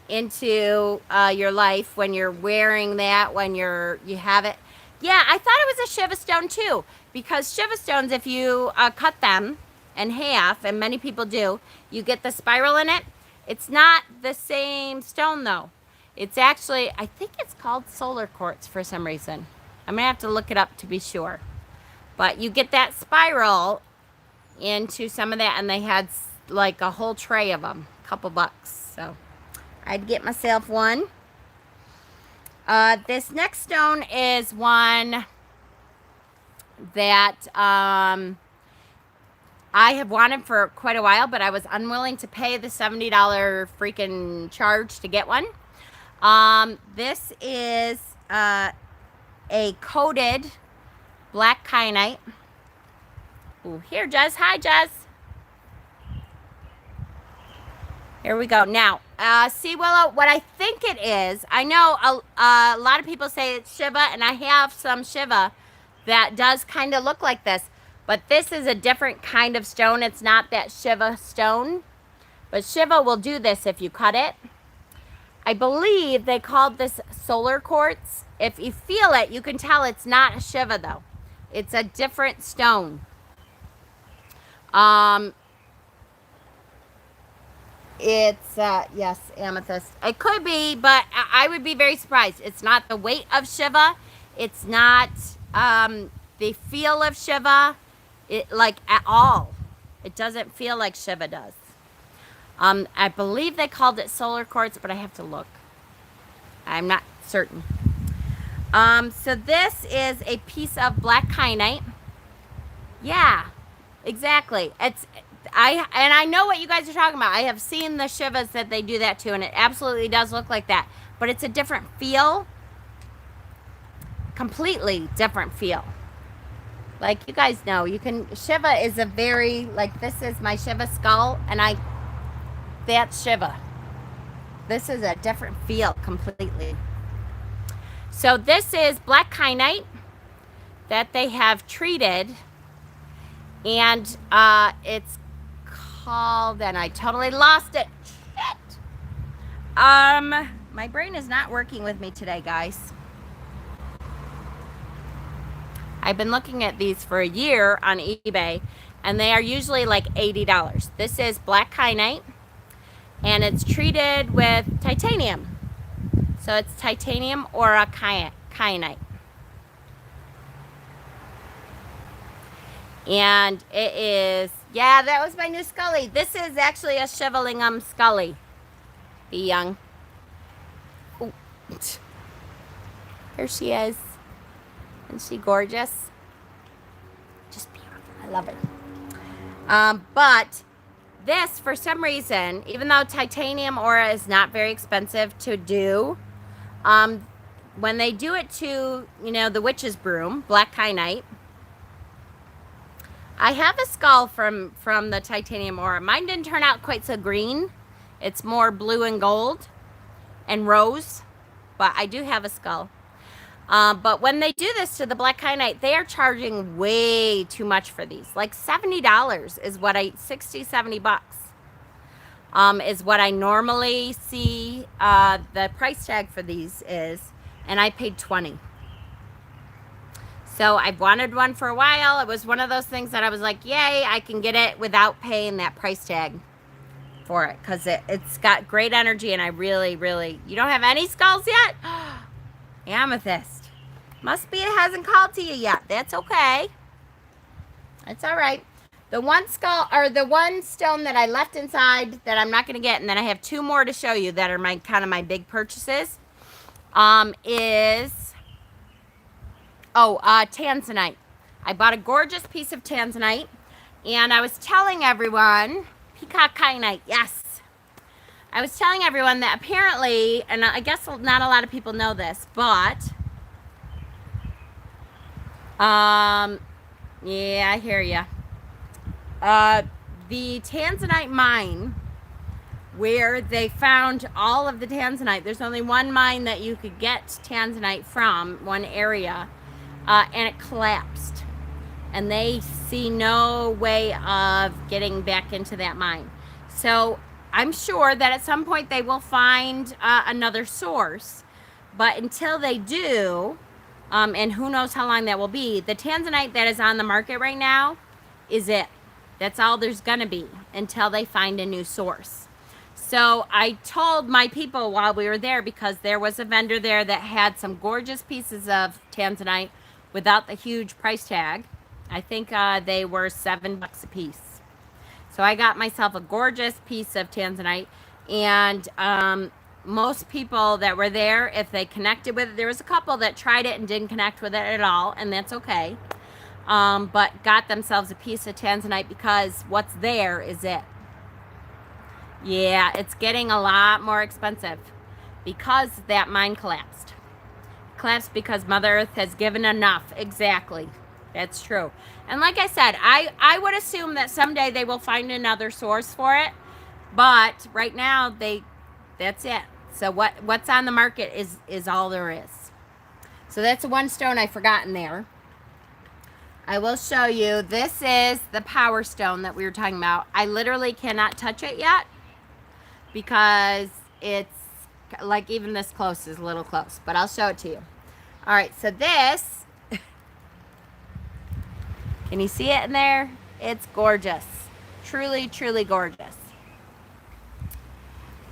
into your life when you're wearing that, when you have it. Yeah, I thought it was a Shiva stone too, because Shiva stones, if you cut them in half, and many people do, you get the spiral in it. It's not the same stone though. It's actually, I think it's called solar quartz for some reason. I'm gonna have to look it up to be sure. But you get that spiral into some of that, and they had like a whole tray of them, a couple bucks. So I'd get myself one. This next stone is one that I have wanted for quite a while, but I was unwilling to pay the $70 freaking charge to get one. This is a coated black kyanite. Ooh, here, Jez. Hi, Jez. Here we go. Now, Sea Willow, what I think it is, I know a lot of people say it's Shiva, and I have some Shiva that does kind of look like this, but this is a different kind of stone. It's not that Shiva stone, but Shiva will do this if you cut it. I believe they called this solar quartz. If you feel it, you can tell it's not a Shiva though. It's a different stone. It's, yes, amethyst. It could be, but I would be very surprised. It's not the weight of Shiva. It's not the feel of Shiva, like at all. It doesn't feel like Shiva does. I believe they called it solar quartz, but I have to look. I'm not certain. So this is a piece of black kyanite. Yeah, exactly. I know what you guys are talking about. I have seen the Shivas that they do that to, and it absolutely does look like that. But it's a different feel. Completely different feel. Like you guys know, Shiva is a very, like this is my Shiva skull, and that's Shiva. This is a different feel completely. So this is black kyanite that they have treated, and it's called, and I totally lost it. Shit. My brain is not working with me today, guys. I've been looking at these for a year on eBay, and they are usually like $80. This is black kyanite, and it's treated with titanium. So it's titanium or a kyanite. And it is, yeah, that was my new Scully. This is actually a Shivalingam Scully. Be young. Ooh. Here she is. Isn't she gorgeous? Just beautiful. I love it. But this, for some reason, even though titanium aura is not very expensive to do, when they do it to, the witch's broom, black kyanite, I have a skull from the titanium aura. Mine didn't turn out quite so green. It's more blue and gold and rose, but I do have a skull. But when they do this to the black kyanite, they are charging way too much for these. Like $70 is what 60, 70 bucks is what I normally see the price tag for these is, and I paid 20. So I've wanted one for a while. It was one of those things that I was like, yay, I can get it without paying that price tag for it, because it's got great energy, and I really, really, you don't have any skulls yet? Amethyst. Must be it hasn't called to you yet. That's okay. It's all right. The one skull, or the one stone that I left inside that I'm not going to get, and then I have two more to show you that are my kind of my big purchases, is tanzanite. I bought a gorgeous piece of tanzanite, and I was telling everyone, peacock kyanite, yes. I was telling everyone that apparently, and I guess not a lot of people know this, but, yeah, I hear ya. The tanzanite mine, where they found all of the tanzanite, there's only one mine that you could get tanzanite from, one area, and it collapsed. And they see no way of getting back into that mine. So I'm sure that at some point they will find another source. But until they do, and who knows how long that will be, the tanzanite that is on the market right now is it. That's all there's going to be until they find a new source. So I told my people while we were there, because there was a vendor there that had some gorgeous pieces of tanzanite without the huge price tag. I think they were $7 a piece. So I got myself a gorgeous piece of tanzanite, and most people that were there, if they connected with it, there was a couple that tried it and didn't connect with it at all, and that's okay. But got themselves a piece of tanzanite because what's there is it. Yeah, it's getting a lot more expensive because that mine collapsed. Collapsed because Mother Earth has given enough. Exactly. That's true. And like I said, I would assume that someday they will find another source for it. But right now, that's it. So what's on the market is all there is. So that's one stone I forgot in there. I will show you. This is the power stone that we were talking about. I literally cannot touch it yet because it's like even this close is a little close. But I'll show it to you. All right, so this, can you see it in there? It's gorgeous. Truly, truly gorgeous.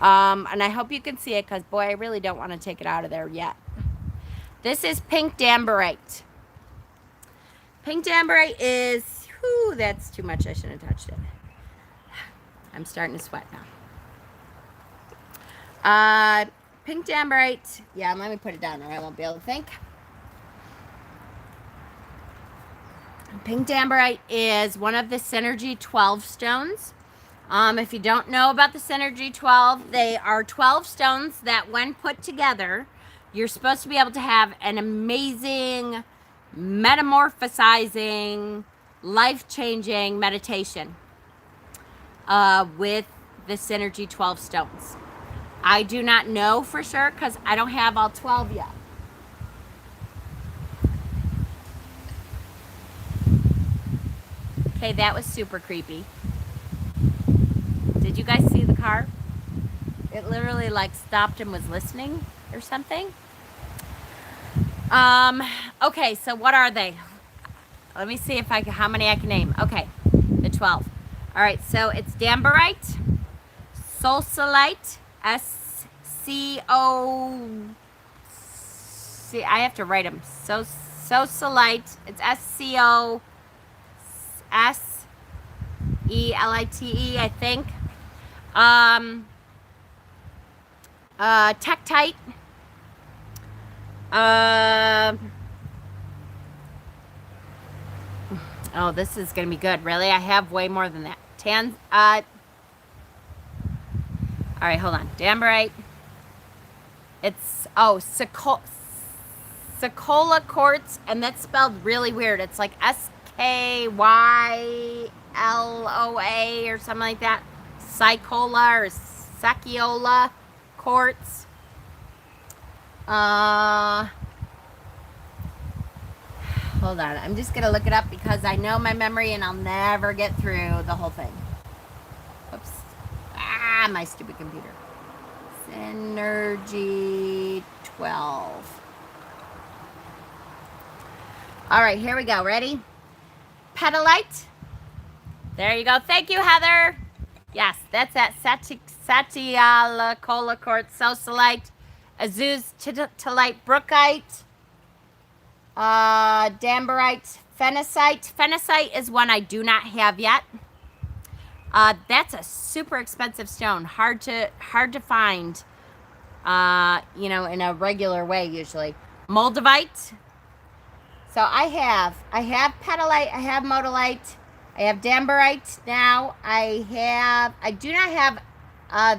And I hope you can see it because, boy, I really don't want to take it out of there yet. This is pink dambarite. Pink dambarite is, whew, that's too much. I shouldn't have touched it. I'm starting to sweat now. Pink dambarite. Yeah, let me put it down or I won't be able to think. Pink dambarite is one of the Synergy 12 stones. If you don't know about the Synergy 12, they are 12 stones that when put together, you're supposed to be able to have an amazing, metamorphosizing, life-changing meditation with the Synergy 12 stones. I do not know for sure because I don't have all 12 yet. Okay, that was super creepy. Did you guys see the car? It literally like stopped and was listening or something. Okay, so what are they? Let me see if how many I can name. Okay, the 12. All right, so it's dambarite, solsolite, S-C-O... I have to write them. Solsolite, it's S-C-O-S-E-L-I-T-E, I think. Tektite. Oh, this is gonna be good. Really, I have way more than that. All right, hold on. Dambarite. It's Secola quartz, and that's spelled really weird. It's like S-K-Y-L-O-A or something like that. Secola or Sakiola quartz. Hold on. I'm just going to look it up because I know my memory and I'll never get through the whole thing. Oops. My stupid computer. Synergy 12. All right, here we go. Ready? Petalite. There you go. Thank you, Heather. Yes, that's that Satiala Cola Quartz Solsolite, Azuztalite Brookite, Dambarite, Phenacite. Phenacite is one I do not have yet. That's a super expensive stone, hard to find, you know, in a regular way usually. Moldavite. So I have petalite, I have modolite, I have dambarite now. I do not have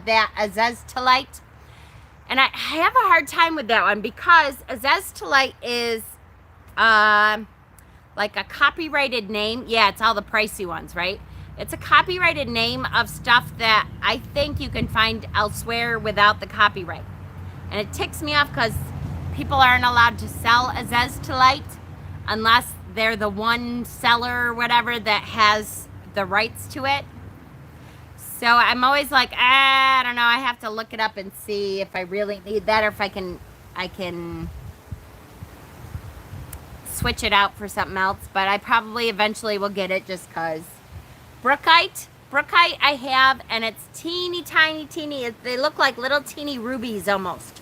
that azeztalite. And I have a hard time with that one because azeztalite is like a copyrighted name. Yeah, it's all the pricey ones, right? It's a copyrighted name of stuff that I think you can find elsewhere without the copyright. And it ticks me off because people aren't allowed to sell azeztalite unless they're the one seller or whatever that has the rights to it. So I'm always like, I don't know. I have to look it up and see if I really need that or if I can switch it out for something else. But I probably eventually will get it just because. Brookite I have, and it's teeny tiny. They look like little teeny rubies almost.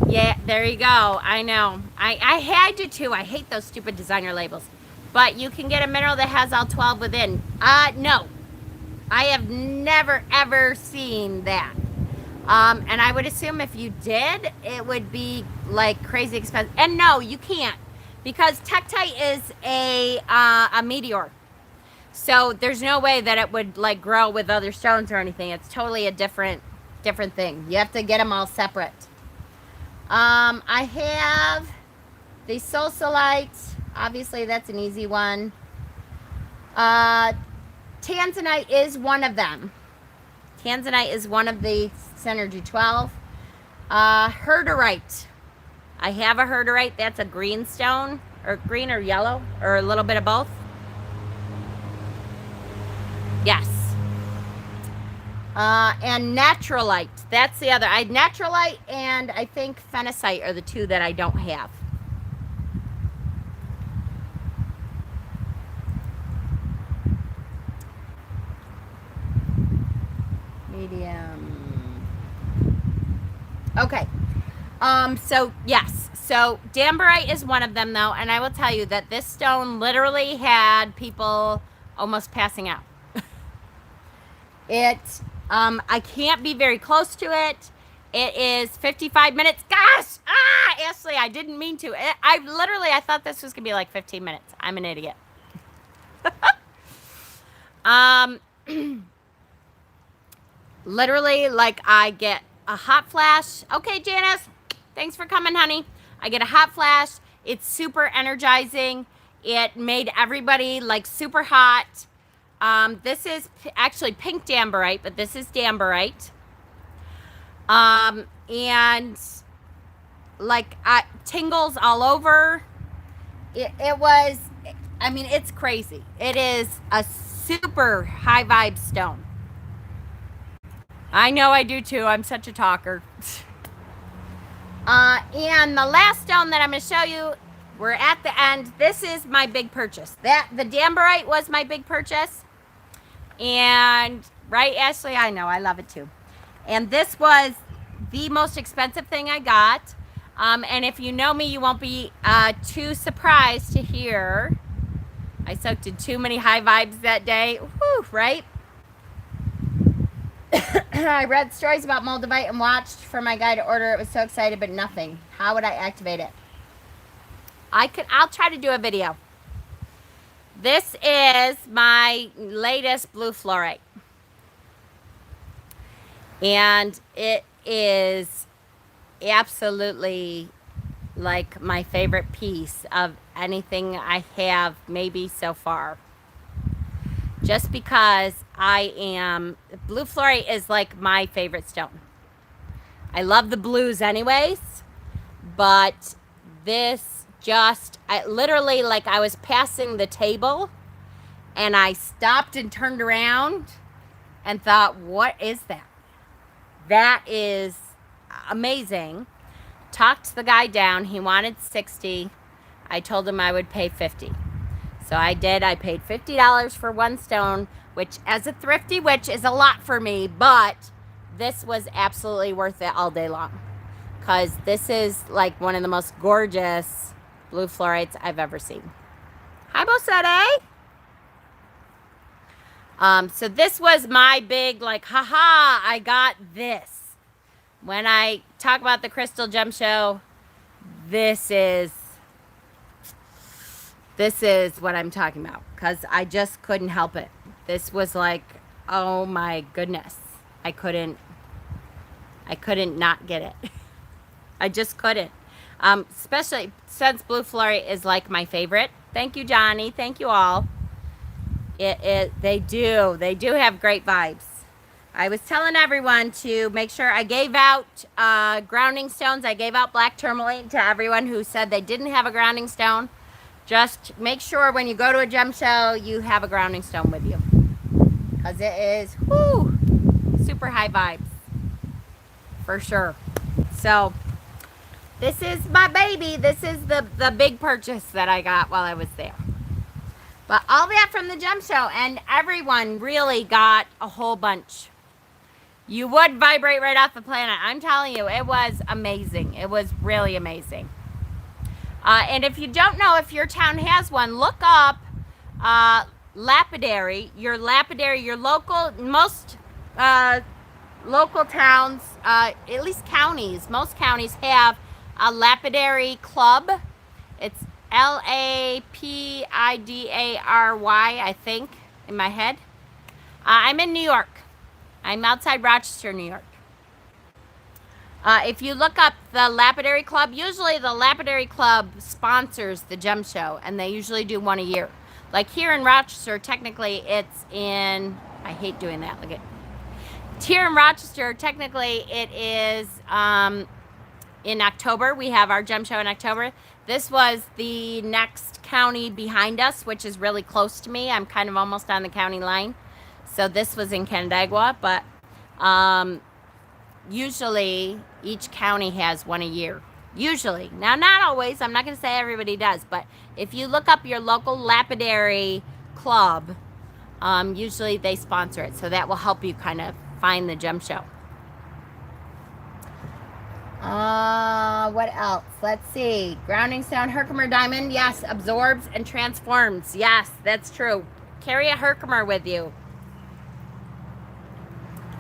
Yeah, there you go. I know. I had to too. I hate those stupid designer labels. But you can get a mineral that has all 12 within. No. I have never ever seen that. And I would assume if you did, it would be like crazy expensive. And no, you can't, because Tektite is a meteor. So there's no way that it would like grow with other stones or anything. It's totally a different thing. You have to get them all separate. I have the Solsolite. Obviously, that's an easy one. Tanzanite is one of them. Tanzanite is one of the Synergy 12. Herderite. I have a herderite. That's a green stone, or green or yellow, or a little bit of both. Yes. And naturalite. That's the other. Naturalite and I think phenacite are the two that I don't have. Medium. Okay. So yes. So Damberite is one of them though, and I will tell you that this stone literally had people almost passing out. I can't be very close to it. It is 55 minutes. Gosh! Ashley, I didn't mean to. I thought this was going to be like 15 minutes. I'm an idiot. Literally, like, I get a hot flash. Okay, Janice, thanks for coming, honey. I get a hot flash. It's super energizing. It made everybody, like, super hot. This is actually pink Damberite, but this is Damberite. And like tingles all over. It was, I mean, it's crazy. It is a super high vibe stone. I know I do too. I'm such a talker. And the last stone that I'm going to show you, we're at the end. This is my big purchase. The Damberite was my big purchase. And, right, Ashley? I know. I love it too. And this was the most expensive thing I got. And if you know me, you won't be too surprised to hear I soaked in too many high vibes that day. Whew, right? I read stories about Moldavite and watched for my guy to order it. Was so excited, but nothing. How would I activate it? I'll try to do a video. This is my latest blue fluorite. And it is absolutely like my favorite piece of anything I have maybe so far. Just because blue fluorite is like my favorite stone. I love the blues anyways, but this I literally, like, I was passing the table and I stopped and turned around and thought, what is that? That is amazing. Talked the guy down. He wanted 60. I told him I would pay 50. So I did. I paid $50 for one stone, which as a thrifty witch is a lot for me, but this was absolutely worth it all day long. Because this is like one of the most gorgeous blue fluorites I've ever seen. Hi, Bosette. So this was my big, like, haha, I got this. When I talk about the Crystal Gem Show, this is what I'm talking about. Because I just couldn't help it. This was like, oh my goodness. I couldn't not get it. I just couldn't. Especially since blue fluorite is like my favorite. Thank you, Johnny. Thank you all. They do have great vibes. I was telling everyone to make sure I gave out grounding stones. I gave out black tourmaline to everyone who said they didn't have a grounding stone. Just make sure when you go to a gem show, you have a grounding stone with you. because it is, whoo, super high vibes. For sure. So, this is my baby. This is the big purchase that I got while I was there. But all that from the gem show, and everyone really got a whole bunch. You would vibrate right off the planet. I'm telling you, it was amazing. It was really amazing. And if you don't know if your town has one, look up lapidary. Your local, most local towns, at least counties, most counties have a lapidary club. It's Lapidary, I think, in my head. I'm in New York. I'm outside Rochester, New York. If you look up the Lapidary Club, usually the Lapidary Club sponsors the gem show, and they usually do one a year. Like here in Rochester, technically it's in, I hate doing that. Look at, here in Rochester, technically it is in October. We have our gem show in October. This was the next county behind us, which is really close to me. I'm kind of almost on the county line. So this was in Canandaigua, but usually each county has one a year. Usually. Now, not always. I'm not going to say everybody does, but if you look up your local lapidary club, usually they sponsor it. So that will help you kind of find the gem show. What else? Let's see. Grounding stone, Herkimer diamond. Yes, absorbs and transforms. Yes, that's true. Carry a Herkimer with you.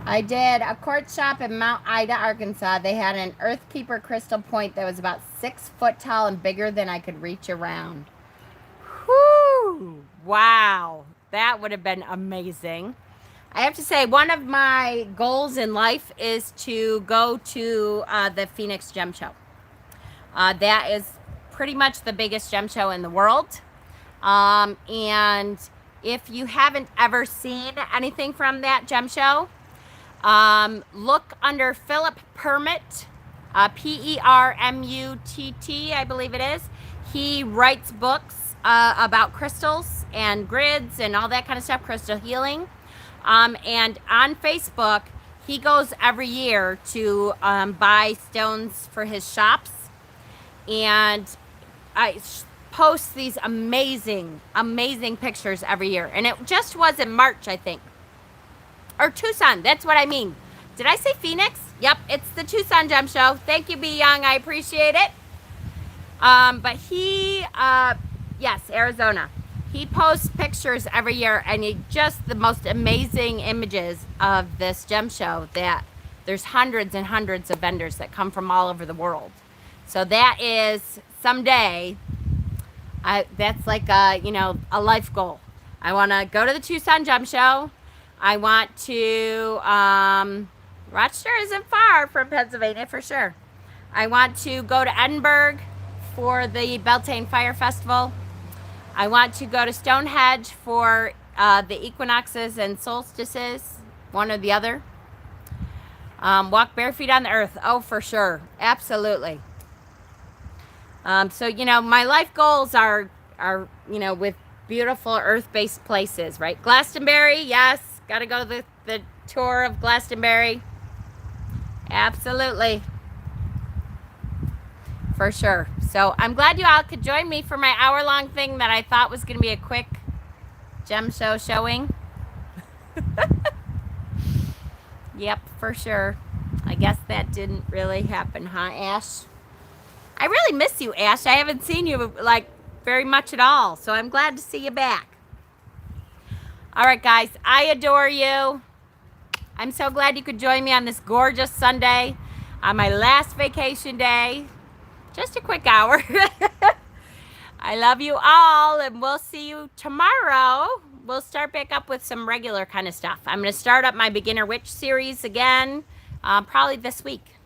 I did a quartz shop in Mount Ida, Arkansas. They had an Earthkeeper crystal point that was about 6 foot tall and bigger than I could reach around. Whoo! Wow. That would have been amazing. I have to say, one of my goals in life is to go to the Phoenix Gem Show. That is pretty much the biggest gem show in the world. And if you haven't ever seen anything from that gem show, look under Philip Permutt, Permutt, I believe it is. He writes books about crystals and grids and all that kind of stuff, crystal healing. And on Facebook, he goes every year to buy stones for his shops. And I post these amazing, amazing pictures every year. And it just was in March, I think. Or Tucson, that's what I mean. Did I say Phoenix? Yep, it's the Tucson Gem Show. Thank you, B. Young, I appreciate it. But he, yes, Arizona. He posts pictures every year, and he just the most amazing images of this gem show that there's hundreds and hundreds of vendors that come from all over the world. So that is someday, that's like a, you know, a life goal. I want to go to the Tucson Gem Show. I want to, Rochester isn't far from Pennsylvania for sure. I want to go to Edinburgh for the Beltane Fire Festival. I want to go to Stonehenge for the equinoxes and solstices, one or the other. Walk bare feet on the earth. Oh, for sure. Absolutely. So, you know, my life goals are, you know, with beautiful earth-based places, right? Glastonbury, yes. Got to go to the tour of Glastonbury. Absolutely. For sure. So I'm glad you all could join me for my hour-long thing that I thought was going to be a quick gem show showing. Yep, for sure. I guess that didn't really happen, huh, Ash? I really miss you, Ash. I haven't seen you, like, very much at all. So I'm glad to see you back. All right, guys. I adore you. I'm so glad you could join me on this gorgeous Sunday on my last vacation day. Just a quick hour. I love you all, and we'll see you tomorrow. We'll start back up with some regular kind of stuff. I'm going to start up my Beginner Witch series again, probably this week.